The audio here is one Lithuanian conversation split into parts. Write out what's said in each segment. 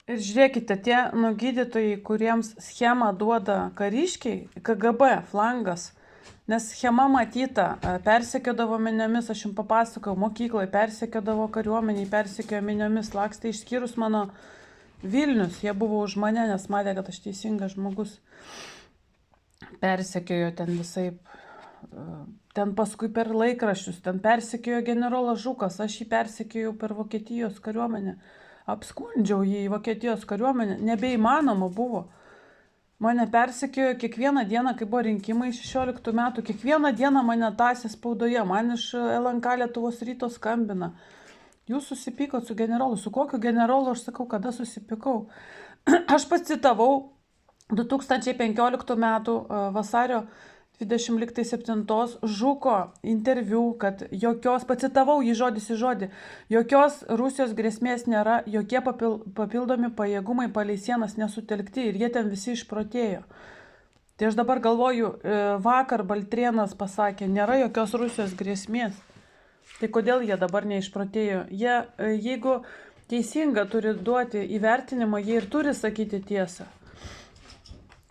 Ir žiūrėkite, tie gydytojai, kuriems schemą duoda kariškiai, KGB flangas, nes schema matyta, persekiodavo miniomis, aš jums papasakojau, mokykloje persekiodavo kariuomeniai, persekiojo miniomis, lakstė išskyrus mano Vilnius, jie buvo už mane, nes matė, kad aš teisingas žmogus. Persekiojo ten visaip, ten paskui per laikraščius, ten persekiojo generolas Žukas, aš jį persekiojau per Vokietijos kariuomenę. Apskundžiau jį į Vokietijos kariuomenę, nebeįmanoma buvo. Mane persekiojo kiekvieną dieną, kai buvo rinkimai 16 metų, kiekvieną dieną mane tąsė spaudoje, man iš LNK Lietuvos ryto skambina. Jūs susipykot su generolu, su kokiu generolu, aš sakau, kada susipykau. Aš pacitavau 2015 metų vasario 27 Žuko interviu, kad jokios, pacitavau jį žodis į žodį, jokios Rusijos grėsmės nėra, jokie papildomi pajėgumai palei sienas nesutelkti ir jie ten visi išprotėjo. Tai aš dabar galvoju, vakar Baltrėnas pasakė, nėra jokios Rusijos grėsmės. Tai kodėl jie dabar neišprotėjo? Jie, jeigu teisinga turi duoti įvertinimą, jie ir turi sakyti tiesą.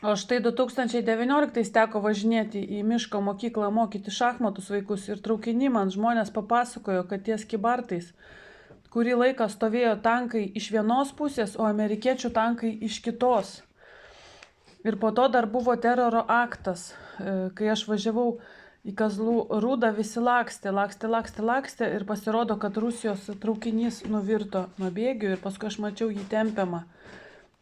O štai 2019 teko važinėti į miško mokyklą mokyti šachmatus vaikus ir traukinį man žmonės papasakojo, kad ties Kybartais kurį laiką stovėjo tankai iš vienos pusės, o amerikiečių tankai iš kitos. Ir po to dar buvo teroro aktas, kai aš važiavau į Kazlų Rūdą, visi lakstė ir pasirodo, kad Rusijos traukinys nuvirto nuo bėgių ir paskui aš mačiau jį tempiamą.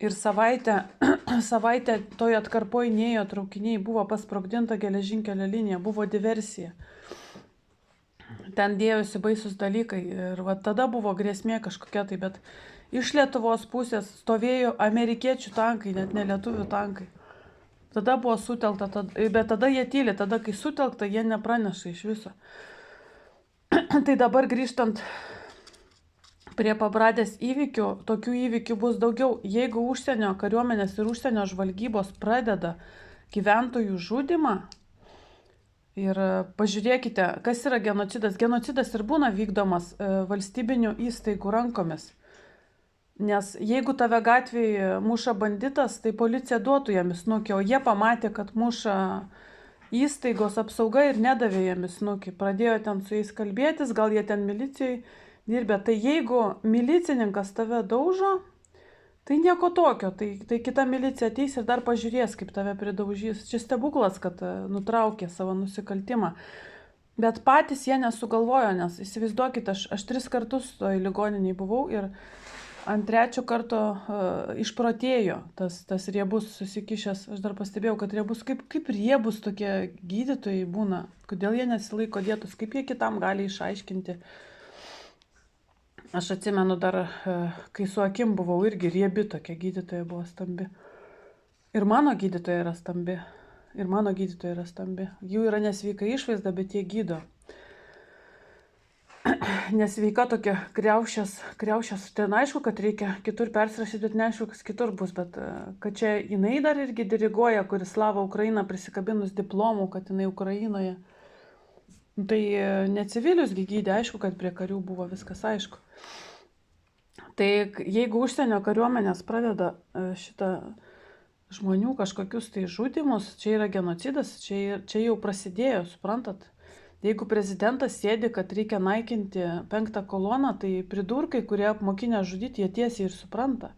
Ir savaitę toje atkarpoje nėjo traukiniai, buvo pasprogdinta geležinkelio linija, buvo diversija. Ten dėjosi baisus dalykai ir va tada buvo grėsmė kažkokia tai, bet iš Lietuvos pusės stovėjo amerikiečių tankai, net ne lietuvių tankai. Tada buvo sutelkta, bet tada jie tyli, tada kai sutelkta, jie nepraneša iš viso. Tai dabar grįžtant prie Pabradės įvykių, tokių įvykių bus daugiau. Jeigu užsienio kariuomenės ir užsienio žvalgybos pradeda gyventojų žudymą, ir pažiūrėkite, kas yra genocidas. Genocidas ir būna vykdomas valstybinių įstaigų rankomis. Nes jeigu tave gatvėje muša banditas, tai policija duotų jam snukį, o jie pamatė, kad muša įstaigos apsauga ir nedavė jam snukį. Pradėjo ten su jais kalbėtis, gal jie ten milicijai dirbė. Tai jeigu milicininkas tave daužo, tai nieko tokio. Tai kita milicija ateis ir dar pažiūrės, kaip tave pridaužys. Čia stebuklas, kad nutraukė savo nusikaltimą. Bet patys jie nesugalvojo, nes įsivaizduokite, aš 3 kartus toj ligoniniai buvau ir ant 3 karto išprotėjo tas riebus susikišęs. Aš dar pastebėjau, kad riebus, kaip riebus tokie gydytojai būna. Kodėl jie nesilaiko dietos, kaip jie kitam gali išaiškinti. Aš atsimenu dar, kai su akim buvau, irgi riebi tokia gydytoja buvo stambi. Ir mano gydytoja yra stambi. Jų yra nesveika išvaizda, bet jie gydo. Nesveika tokia kriaušės. Ten aišku, kad reikia kitur persirašyti, bet neaišku, kas kitur bus. Bet kad čia jinai dar irgi diriguoja, kuris slava Ukrainą prisikabinus diplomų, kad jinai Ukrainoje. Tai ne civilius gydė, aišku, kad prie karių buvo viskas aišku. Tai jeigu užsienio kariuomenės pradeda šitą žmonių kažkokius tai žudymus, čia yra genocidas, čia jau prasidėjo, suprantat? Jeigu prezidentas sėdi, kad reikia naikinti 5 koloną, tai pridurkai, kurie apmokinę žudyti, jie tiesiai ir supranta.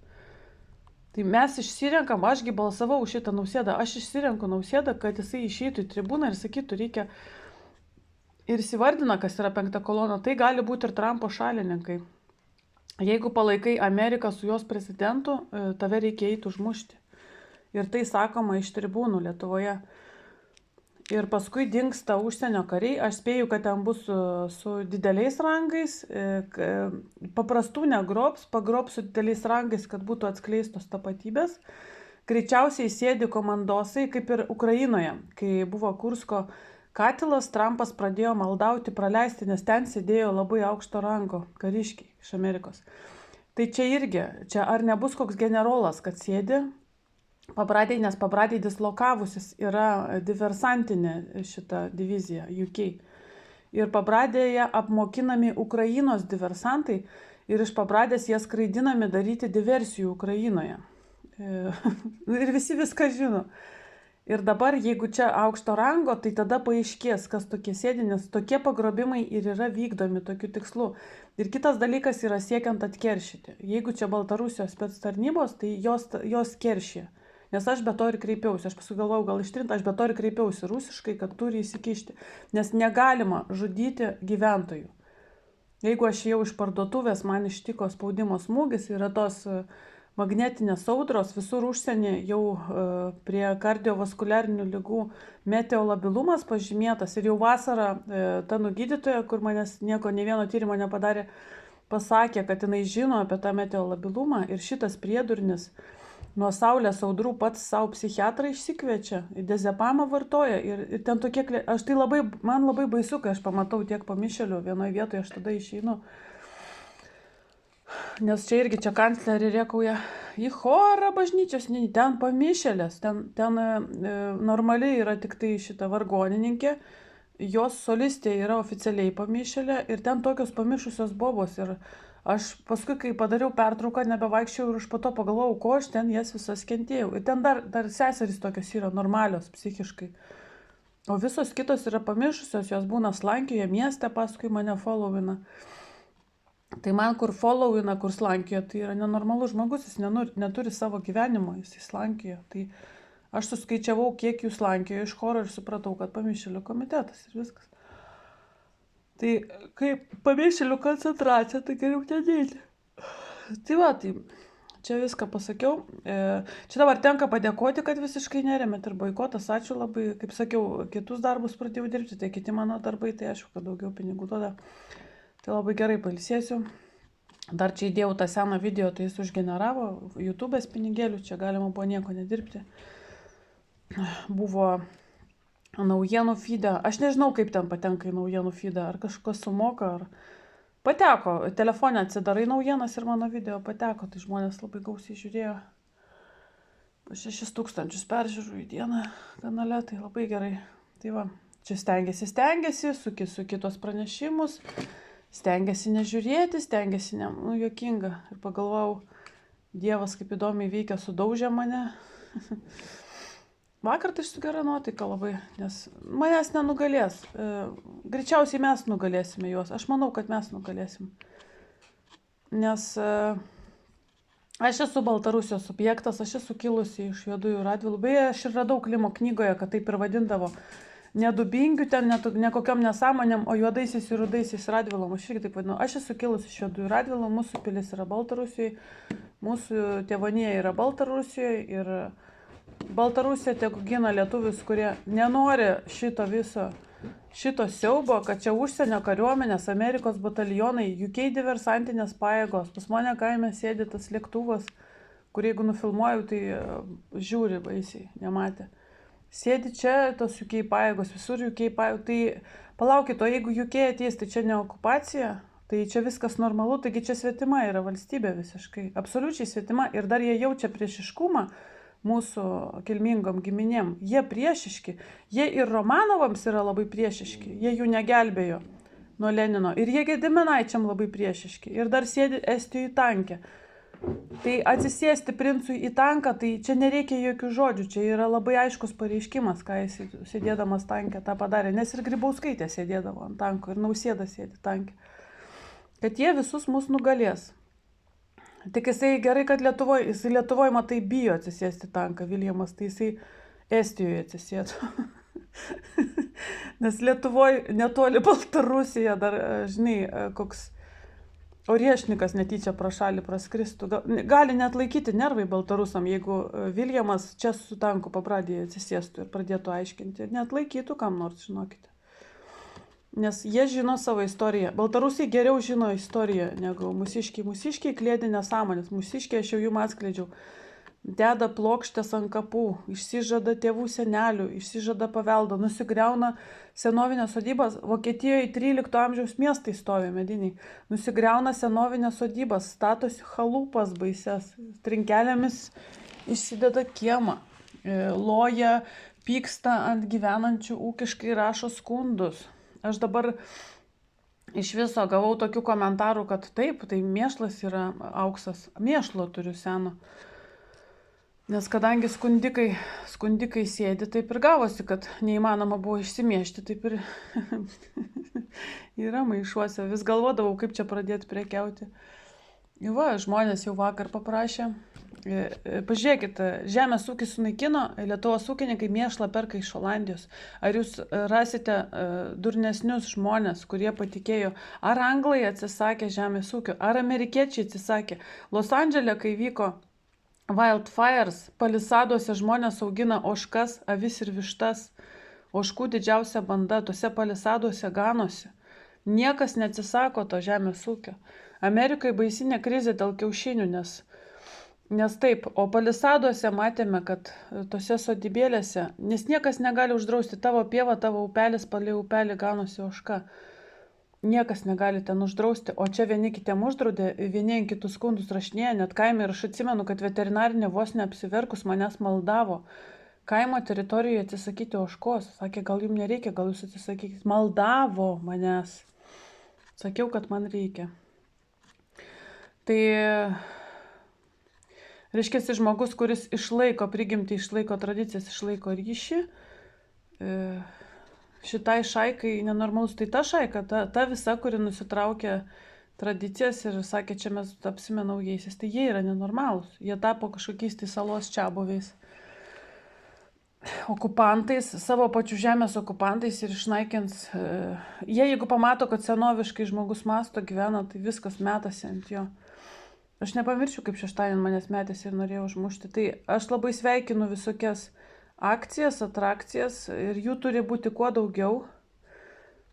Tai mes išsirenkam, ašgi balsavau už šitą Nausėdą, aš išsirenku Nausėdą, kad jisai išeitų į tribūną ir sakytų, reikia ir įsivardina, kas yra 5 kolona, tai gali būti ir Trumpo šalininkai. Jeigu palaikai Ameriką su jos prezidentu, tave reikia eiti užmušti. Ir tai sakoma iš tribūnų Lietuvoje. Ir paskui dingsta užsienio kariai, aš spėju, kad ten bus su dideliais rangais, paprastų negrobs, pagrobs su dideliais rangais, kad būtų atskleistos tapatybės. Greičiausiai sėdi komandosai, kaip ir Ukrainoje, kai buvo Kursko katilas, Trumpas pradėjo maldauti praleisti, nes ten sėdėjo labai aukšto rango kariškiai iš Amerikos. Tai čia irgi, ar nebus koks generolas, kad sėdi Pabradėj, nes Pabradėj dislokavusis yra diversantinė šita divizija UK. Ir Pabradėje apmokinami Ukrainos diversantai ir iš pabradės jie skraidinami daryti diversijų Ukrainoje. Ir visi viską žino. Ir dabar, jeigu čia aukšto rango, tai tada paaiškės, kas tokie sėdi, nes tokie pagrobimai ir yra vykdomi tokiu tikslu. Ir kitas dalykas yra siekiant atkeršyti. Jeigu čia Baltarusijos spec tarnybos, tai jos keršė. Nes aš be to ir kreipiausi, aš paskui galvojau gal ištrinti, aš be to ir kreipiausi rusiškai, kad turi įsikišti. Nes negalima žudyti gyventojų. Jeigu aš jau iš parduotuvės, man ištiko spaudimo smūgis, yra tos magnetinės audros, visur užsienį jau prie kardiovaskuliarinių ligų meteolabilumas pažymėtas. Ir jau vasarą ta nugydytoja, kur manęs nieko, nei vieno tyrimo nepadarė, pasakė, kad jinai žino apie tą meteolabilumą ir šitas priedurnis nuo saulės audrų pats savo psichiatrą išsikviečia, dezepamą vartoja ir ten tokie, man labai baisu, kai aš pamatau tiek pamišėlių vienoje vietoje, aš tada išeinu. Nes čia irgi čia kanclerį rėkauja į chorą bažnyčios, ten pamišėlės, ten normaliai yra tik tai šita vargonininkė, jos solistė yra oficialiai pamišėlė ir ten tokios pamišusios bobos. Ir aš paskui, kai padariau pertrauką, nebevaikščiau ir aš po to pagalvojau, ko aš ten jas visas kentėjau. Ir ten dar seserys tokios yra normalios psichiškai. O visos kitos yra pamišusios, jos būna slankioje mieste, paskui mane followina. Tai man kur followina, kur slankioje, tai yra nenormalus žmogus, jis neturi savo gyvenimo, jis slankioje. Tai aš suskaičiavau, kiek jų slankioje iš choro ir supratau, kad pamišėlių komitetas ir viskas. Tai kaip pamišėlių koncentracija, tai geriau nedėti. Tai va, tai čia viską pasakiau. Čia dabar tenka padėkoti, kad visiškai neremėt ir boikotas. Ačiū labai. Kaip sakiau, kitus darbus pradėjau dirbti, tai kiti mano darbai, tai aišku, kad daugiau pinigų duoda. Tai labai gerai pailsėsiu. Dar čia įdėjau tą seną video, tai jis užgeneravo YouTube'ės pinigėlių, čia galima buvo nieko nedirbti. Buvo naujienų feed'e. Aš nežinau, kaip ten patenka į naujienų feed'e, ar kažkas sumoka, ar pateko. Telefone atsidarai naujienas ir mano video pateko, tai žmonės labai gausiai žiūrėjo. 6000 peržiūrų į dieną kanale, tai labai gerai. Tai va, čia stengiasi, suki tos pranešimus, stengiasi nežiūrėti, stengiasi juokinga. Ir pagalvojau, Dievas kaip įdomiai veikia, sudaužė mane. Vakar tai su gera nuotaika labai, nes manęs nenugalės. Greičiausiai mes nugalėsime juos. Aš manau, kad mes nugalėsim. Nes aš esu Baltarusijos subjektas, aš esu kilusi iš Juodųjų Radvilų. Beje, aš ir radau Klimo knygoje, kad taip ir vadindavo. Ne Dubingių ten, ne kokiom nesąmonėm, o juodaisiais ir rudaisiais Radvilom. Aš irgi taip vadinu. Aš esu kilusi iš Juodųjų Radvilų, mūsų pilis yra Baltarusijoje, mūsų tėvonija yra Baltarusijoje ir Baltarusija tiek gina lietuvius, kurie nenori šito siaubo, kad čia užsienio kariuomenės, Amerikos batalionai, UK diversantinės pajėgos. Pas mane kaime sėdi tas lėktuvas, kur jeigu nufilmuoju, tai žiūri baisiai, nematė. Sėdi čia tos UK pajėgos, visur UK pajėgos. Tai palaukit, o jeigu UK ateis, tai čia ne okupacija, tai čia viskas normalu, taigi čia svetima yra valstybė visiškai, absoliučiai svetima. Ir dar jie jaučia priešiškumą mūsų kilmingom giminėm. Jie priešiški. Jie ir Romanovams yra labai priešiški. Jie jų negelbėjo nuo Lenino. Ir jie Gediminaičiam labai priešiški. Ir dar sėdi Estijoje tanke. Tai atsisėsti princui į tanką, tai čia nereikia jokių žodžių. Čia yra labai aiškus pareiškimas, ką jis sėdėdamas tanke tą padarė. Nes ir Grybauskaitė sėdėdavo ant tanko ir Nausėda sėdi tanke. Kad jie visus mus nugalės. Tik jisai gerai, kad Lietuvoje matai bijo atsisėsti tanką, Viljamas, tai jisai Estijoje atsisėtų. Nes Lietuvoje netoli Baltarusija dar, žinai, koks Oriešnikas netyčia pro šalį praskristų. Gali net laikyti nervai baltarusam, jeigu Viljamas čia su tanku pabradėje atsisėstų ir pradėtų aiškinti. Net laikytų kam nors, žinokite. Nes jie žino savo istoriją. Baltarusiai geriau žino istoriją negu mūsiškiai. Mūsiškiai klėdi nesąmonės. Mūsiškiai aš jau jum atskleidžiau. Deda plokštės ant kapų, išsižada tėvų senelių, išsižada paveldo, nusigriauna senovinės sodybas. Vokietijoje 13 amžiaus miestai stovi mediniai. Nusigriauna senovinės sodybas, statosi chalupas baises, trinkelėmis išsideda kiemą, loja, pyksta ant gyvenančių ūkiškai, rašo skundus. Aš dabar iš viso gavau tokių komentarų, kad taip, tai mėšlas yra auksas. Mėšlo turiu seno. Nes kadangi skundikai sėdi, taip ir gavosi, kad neįmanoma buvo išsimiešti, taip ir yra maišuose. Vis galvodavau, kaip čia pradėti prekiauti. Va, žmonės jau vakar paprašė. Pažiūrėkit, žemės ūkis sunaikino, Lietuvos ūkininkai mėšlą perka iš Olandijos. Ar jūs rasite durnesnius žmonės, kurie patikėjo, ar anglai atsisakė žemės ūkio, ar amerikiečiai atsisakė. Los Andžele, kai vyko Wildfires, palisaduose žmonės augina ožkas, avis ir vištas. Ožkų didžiausia banda, tuose palisaduose ganosi. Niekas neatsisako to žemės ūkio. Amerikai baisinė krizė dėl kiaušinių, nes taip, o palisaduose matėme, kad tose sodybėlėse, nes niekas negali uždrausti tavo pievą, tavo upelis, palei upelį ganosi ožka. Niekas negali ten uždrausti, o čia vieni kitiem uždraudė, vieni ant kitų skundus rašinėja, net kaime, ir aš atsimenu, kad veterinarinė vos neapsiverkus manęs maldavo kaimo teritorijoje atsisakyti ožkos. Sakė, gal jums nereikia, gal jūs atsisakykite. Maldavo manęs. Sakiau, kad man reikia. Tai reiškia, žmogus, kuris išlaiko prigimtį, išlaiko tradicijas, išlaiko ryšį, šitai šaikai nenormalus. Tai ta šaika, ta visa, kuri nusitraukė tradicijas ir sakė, čia mes tapsime naujaisiais, tai jie yra nenormalūs. Jie tapo kažkokiais tai salos čiabuviais, okupantais, savo pačių žemės okupantais ir išnaikins. Jie, jeigu pamato, kad senoviškai žmogus masto gyvena, tai viskas metasi ant jo. Aš nepamiršiu, kaip šeštadienį manęs metėsi ir norėjau užmušti. Tai aš labai sveikinu visokias akcijas, atrakcijas ir jų turi būti kuo daugiau,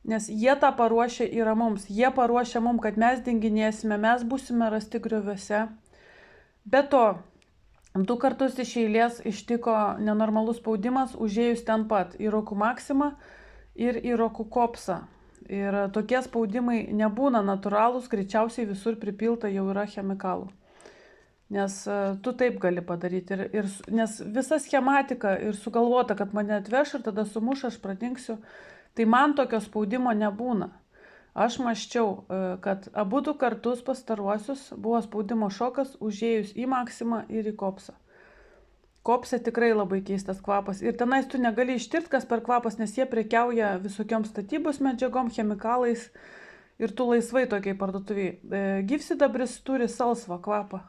nes jie tą paruošia yra mums. Jie paruošia mums, kad mes dinginėsime, mes būsime rasti grioviuose. Be to, 2 kartus iš eilės ištiko nenormalus spaudimas, užėjus ten pat į Rokų Maksimą ir į Rokų Kopsą. Ir tokie spaudimai nebūna natūralūs, greičiausiai visur pripilta jau yra chemikalų. Nes tu taip gali padaryti. Nes visa schematika ir sugalvota, kad mane atveš ir tada sumuš, aš pradingsiu, tai man tokio spaudimo nebūna. Aš maščiau, kad abu 2 kartus pastaruosius buvo spaudimo šokas užėjus į Maksimą ir į Kopsą. Kopse tikrai labai keistas kvapas. Ir tenais tu negali ištirti, kas per kvapas, nes jie prekiauja visokiom statybos medžiagom, chemikalais ir tu laisvai tokiai parduotuviai. Gyvsidabris turi salsvą kvapą.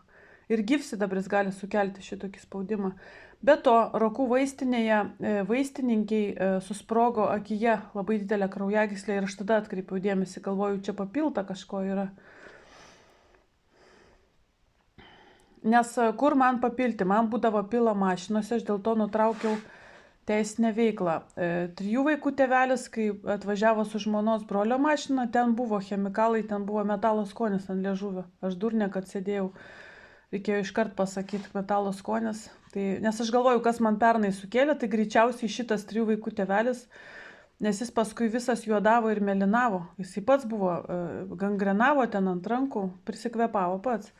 Ir gyvsidabris gali sukelti šitokį spaudimą. Be to, Rokų vaistinėje vaistininkiai susprogo akyje labai didelę kraujagyslę ir aš tada atkreipiau dėmesį, galvoju, čia papilta kažko yra. Nes kur man papilti? Man būdavo pila mašinose, aš dėl to nutraukiau teisinę veiklą. 3 vaikų tėvelis, kai atvažiavo su žmonos brolio mašina, ten buvo chemikalai, ten buvo metalo skonis ant liežuvio. Aš durnė, kad sėdėjau. Reikėjo iškart pasakyti metalo skonis. Nes aš galvoju, kas man pernai sukėlė, tai greičiausiai šitas 3 vaikų tėvelis, nes jis paskui visas juodavo ir melinavo. Jis pats buvo, gangrenavo ten ant rankų, prisikvepavo pats.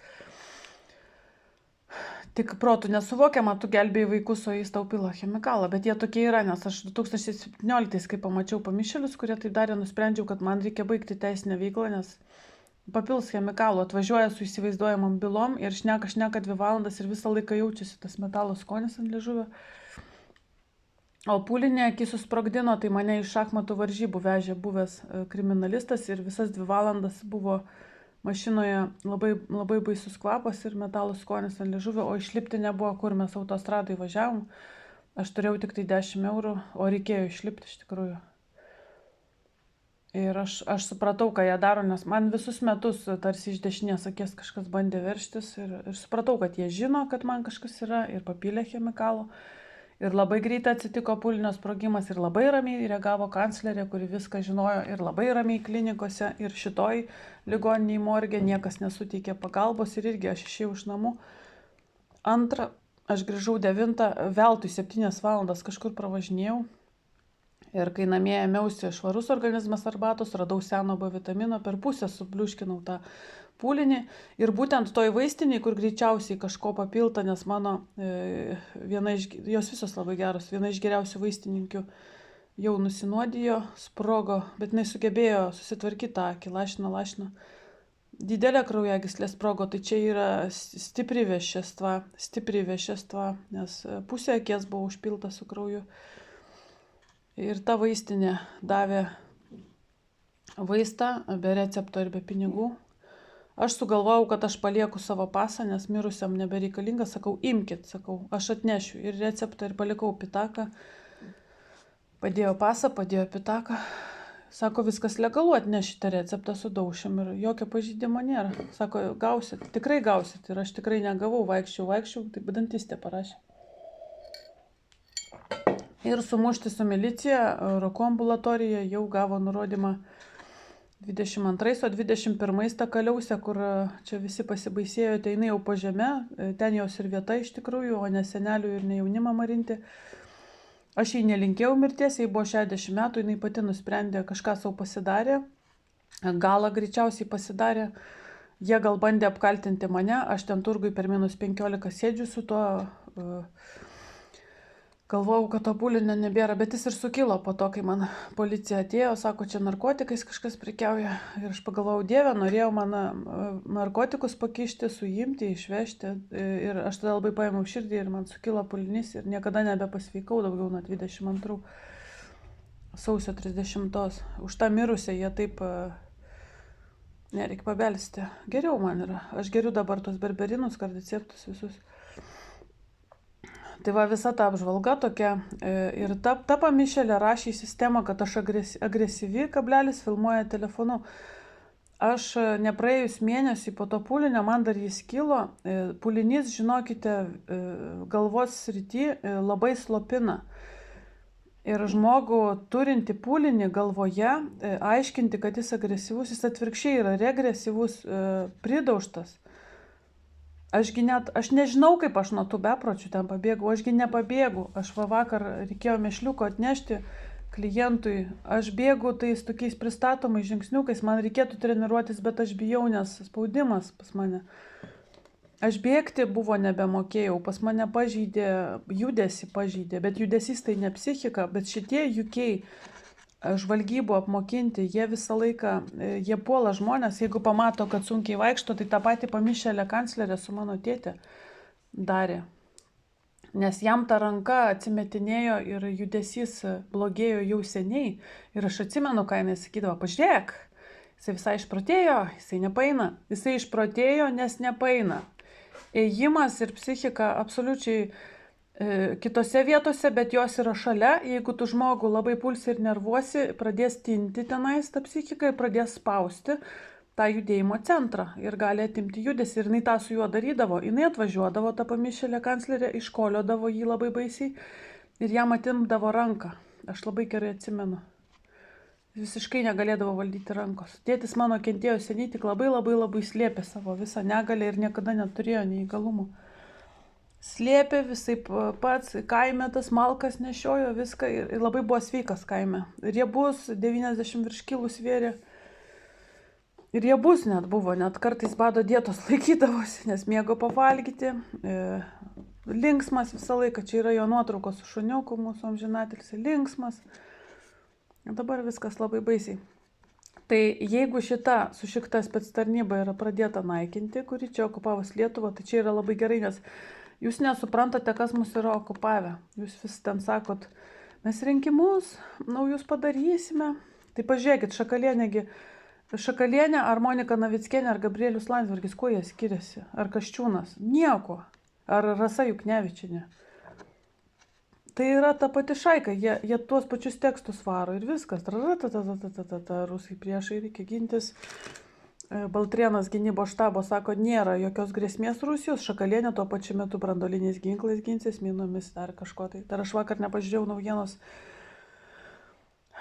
Tik protų nesuvokiama, tu gelbėjai vaikus, o jis tau pila chemikalą. Bet jie tokie yra, nes aš 2017, kai pamačiau pamišėlius, kurie tai darė, nusprendžiau, kad man reikia baigti teisinę veiklą, nes papils chemikalų, atvažiuoja su įsivaizduojamam bylom ir šneka 2 valandas ir visą laiką jaučiasi tas metalo skonis ant liežuvio. O pūlinė akį susprogdino, tai mane iš šachmatų varžybų vežė buvęs kriminalistas ir visas 2 valandas buvo mašinoje labai baisus kvapas ir metalo skonis ant liežuvio, o išlipti nebuvo kur, mes autostradai važiavom. Aš turėjau tik tai 10 eurų, o reikėjo išlipti iš tikrųjų. Ir aš supratau, ką jie daro, nes man visus metus tarsi iš dešinės akės kažkas bandė verštis ir supratau, kad jie žino, kad man kažkas yra ir papylė chemikalų. Ir labai greitai atsitiko pūlinio sprogimas ir labai ramiai reagavo kanclerė, kuri viską žinojo ir labai ramiai klinikose ir šitoj ligoniniai morgė niekas nesuteikė pagalbos ir irgi aš išėjau iš namų. Antrą, aš grįžau 9, veltui 7 valandas kažkur pravažinėjau. Ir kai namie ėmiausi švarus organizmas arbatos, radau seno B vitamino, per pusę subliuškinau tą pūlinį. Ir būtent toj vaistiniai, kur greičiausiai kažko papilta, nes mano jos visos labai geros, viena iš geriausių vaistininkių jau nusinuodijo, sprogo, bet jinai sugebėjo susitvarkyti tą akį, lašino. Didelė kraujagyslė sprogo, tai čia yra stipri vešėstva, nes pusė akies buvo užpilta su krauju. Ir ta vaistinė davė vaistą be recepto ir be pinigų. Aš sugalvojau, kad aš palieku savo pasą, nes mirusiam nebereikalinga. Sakau, imkit, aš atnešiu ir receptą ir palikau pitaką. Padėjo pasą, padėjo pitaką. Sako, viskas legalu, atnešite receptą su daušim ir jokio pažeidimo nėra. Sako, gausit, tikrai gausit. Ir aš tikrai negavau, vaikščiau, tai dantistė parašė. Ir sumušti su milicija, Rokų ambulatorija jau gavo nurodymą 22, o 21 ta kaliausė, kur čia visi pasibaisėjo, tai jinai jau po žeme, ten jos ir vieta iš tikrųjų, o ne senelių ir ne jaunimą marinti. Aš jai nelinkėjau mirties, jai buvo 60 metų, jinai pati nusprendė, kažką savo pasidarė, galą greičiausiai pasidarė. Jie gal bandė apkaltinti mane, aš ten turgui per -15 sėdžiu su tuo, galvojau, kad to pūlinio nebėra, bet jis ir sukilo po to, kai man policija atėjo, sako, čia narkotikais kažkas prekiauja. Ir aš pagalvojau, Dieve, norėjau man narkotikus pakišti, suimti, išvežti. Ir aš tada labai paėmiau širdį ir man sukilo pūlinys ir niekada nebepasveikau daugiau nuo 22 sausio 30. Už tą mirusią jie taip, nereikia pabelsti. Geriau man yra. Aš geriu dabar tos berberinus, kardiceptus visus. Tai va visa ta apžvalga tokia ir ta pamišėlė rašė į sistemą, kad aš agresyvi, filmuoja telefonu. Aš nepraėjus mėnesį po to pūlinio, man dar jis kilo. Pūlinys, žinokite, galvos srity labai slopina. Ir žmogų turinti pūlinį galvoje, aiškinti, kad jis agresyvus, jis atvirkščiai yra regresyvus, pridaužtas. Aš nežinau, kaip aš nuo tų bepročių ten pabėgau, ašgi nepabėgu. Aš vakar reikėjo mešliuko atnešti klientui. Aš bėgu tais tokiais pristatomais žingsniukais, man reikėtų treniruotis, bet aš bijau, nes spaudimas pas mane. Aš bėgti buvo nebemokėjau, pas mane judesį pažeidė, bet judesys tai ne psichika, bet šitie jukiai žvalgybų apmokinti, jie visą laiką, jie puola žmonės, jeigu pamato, kad sunkiai vaikšto, tai tą patį pamišėlę kanclerę su mano tėtė darė. Nes jam ta ranka atsimetinėjo ir judesys blogėjo jau seniai. Ir aš atsimenu, ką jinai sakydavo, pažiūrėk, jisai visai išprotėjo, jisai nepaina. Jisai išprotėjo, nes nepaina. Ėjimas ir psichika absoliučiai kitose vietose, bet jos yra šalia. Jeigu tu žmogų labai pulsi ir nervuosi, pradės tinti tenais tą psichiką ir pradės spausti tą judėjimo centrą ir gali atimti judesį. Ir jinai tą su juo darydavo. Jinai atvažiuodavo, tą pamišėlę kanclerę, iškoliodavo jį labai baisiai ir jam atimdavo ranką. Aš labai gerai atsimenu. Visiškai negalėdavo valdyti rankos. Tėtis mano kentėjo seniai, tik labai slėpė savo visą negalę ir niekada neturėjo neįgalumų. Slėpė visai pats, kaime tas malkas nešiojo viską ir labai buvo sveikas kaime. Riebus, 90 virš kilų svėrė. Ir riebus net buvo, net kartais bado dietos laikydavosi, nes mėgo pavalgyti. Linksmas visą laiką, čia yra jo nuotraukos su šuniuku, mūsų amžinatilsį, linksmas. Dabar viskas labai baisiai. Tai jeigu šita sušikta spectarnyba yra pradėta naikinti, kuri čia okupavus Lietuvą, tai čia yra labai gerai, nes jūs nesuprantate, kas mus yra okupavę. Jūs vis ten sakot, mes rinkimus naujus padarysime. Tai pažiūrėkit, Šakalienė ar Monika Navickienė ar Gabrielius Landsbergis, kuo jie skiriasi? Ar Kasčiūnas? Nieko. Ar Rasa Juknevičienė? Tai yra ta pati šaika, jie tuos pačius tekstus varo ir viskas. Rusai priešai, reikia gintis. Baltrėnas gynybos štabo sako, nėra jokios grėsmės Rusijos, Šakalienė tuo pačiu metu brandoliniais ginklais ginsis, minomis, dar kažko tai. Dar aš vakar nepažiūrėjau naujienos.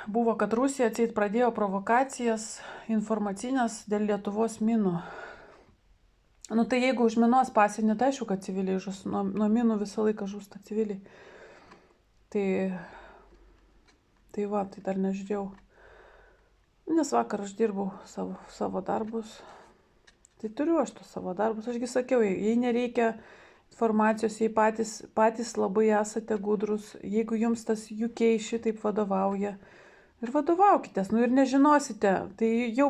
Buvo, kad Rusija atseit pradėjo provokacijas informacinės dėl Lietuvos minų. Nu tai jeigu užminuos pasienį, tai aišku, kad civiliai žus, nuo minų visą laiką žūsta civiliai. Tai dar nežiūrėjau. Nes vakar aš dirbau savo darbus. Tai turiu aš tos savo darbus. Ašgi sakiau, jei nereikia informacijos, jei patys labai esate gudrus, jeigu jums tas UK šitaip vadovauja, ir vadovaukitės, ir nežinosite, tai jau